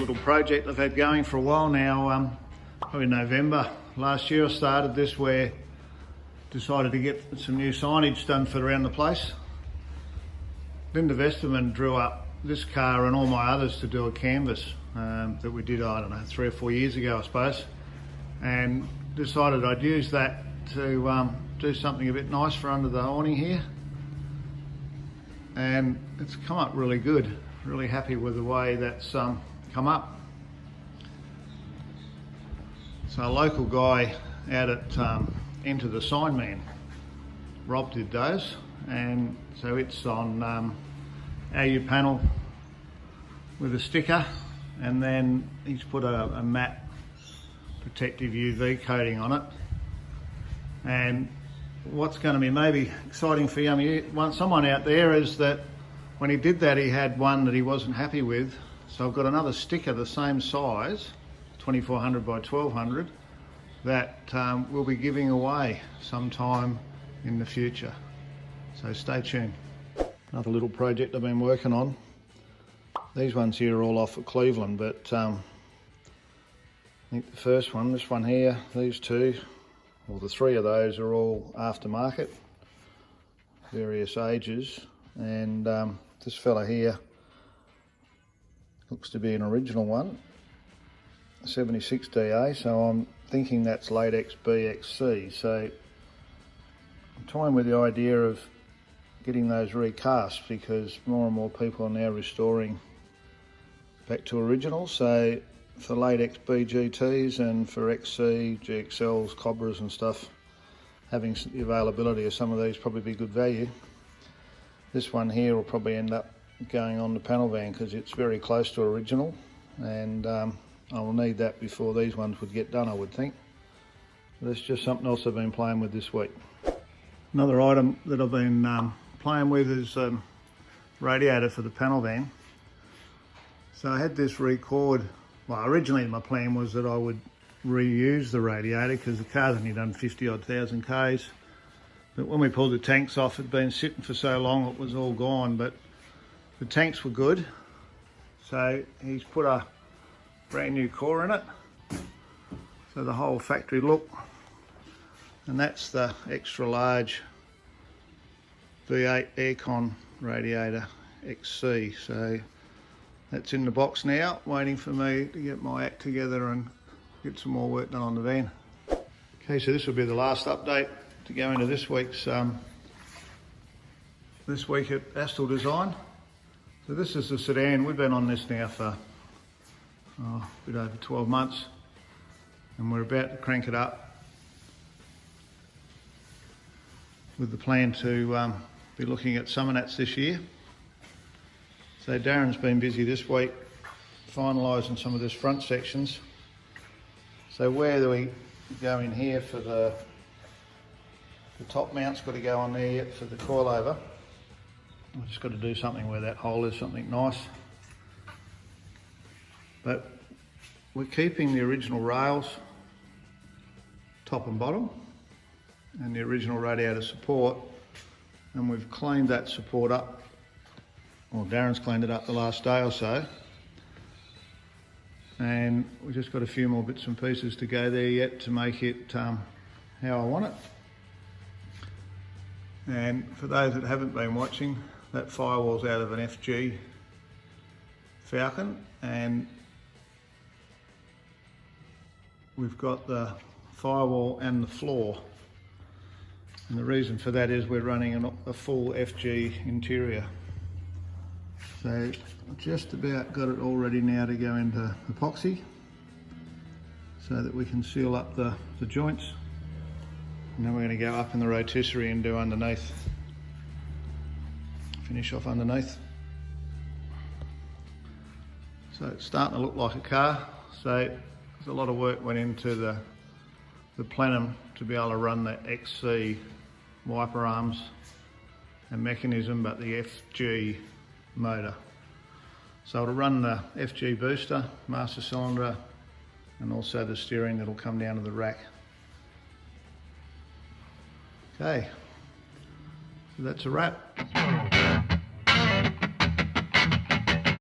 little project I've had going for a while now. Probably November last year I started this, where decided to get some new signage done for around the place. Linda Vesterman drew up this car and all my others to do a canvas that we did, I don't know, 3 or 4 years ago I suppose, and decided I'd use that to do something a bit nice for under the awning here, and it's come up really good. Really happy with the way that's come up. So a local guy out at Enter the Sign Man, Rob did those, and so it's on AU panel with a sticker, and then he's put a matte protective UV coating on it. And what's going to be maybe exciting for someone out there is that when he did that, he had one that he wasn't happy with. So I've got another sticker the same size, 2400 by 1200, that we'll be giving away sometime in the future. So stay tuned. Another little project I've been working on. These ones here are all off at Cleveland, but I think the first one, this one here, these two, well, the 3 of those are all aftermarket, various ages, and this fella here looks to be an original one, 76 DA, so I'm thinking that's late BOSSXC. So I'm toying with the idea of getting those recast, because more and more people are now restoring back to originals. So for late BGTs and for XC, GXLs, Cobras and stuff, having the availability of some of these probably be good value. This one here will probably end up going on the panel van because it's very close to original, and I will need that before these ones would get done, I would think. But it's just something else I've been playing with this week. Another item that I've been playing with is radiator for the panel van. So I had this record. Well, originally my plan was that I would reuse the radiator because the car's only done 50-odd thousand Ks. But when we pulled the tanks off, it'd been sitting for so long it was all gone, but the tanks were good. So he's put a brand new core in it. So the whole factory look, and that's the extra large V8 aircon radiator XC. So that's in the box now, waiting for me to get my act together and get some more work done on the van. Okay, so this will be the last update to go into this week at Astill Design. So this is the sedan. We've been on this now for a bit over 12 months, and we're about to crank it up with the plan to be looking at Summernats this year. So Darren's been busy this week finalising some of this front sections. So where do we go in here for the top mount's got to go on there for the coilover. I've just got to do something where that hole is something nice. But we're keeping the original rails, top and bottom, and the original radiator support, and we've cleaned that support up. Well, Darren's cleaned it up the last day or so, and we've just got a few more bits and pieces to go there yet to make it how I want it. And for those that haven't been watching, that firewall's out of an FG Falcon, and we've got the firewall and the floor. And the reason for that is we're running a full FG interior. So I've just about got it all ready now to go into epoxy so that we can seal up the joints. And then we're going to go up in the rotisserie and do underneath. Finish off underneath. So it's starting to look like a car. So there's a lot of work went into the plenum to be able to run the XC wiper arms and mechanism, but the FG motor. So it'll run the FG booster, master cylinder, and also the steering that'll come down to the rack. Okay, so that's a wrap.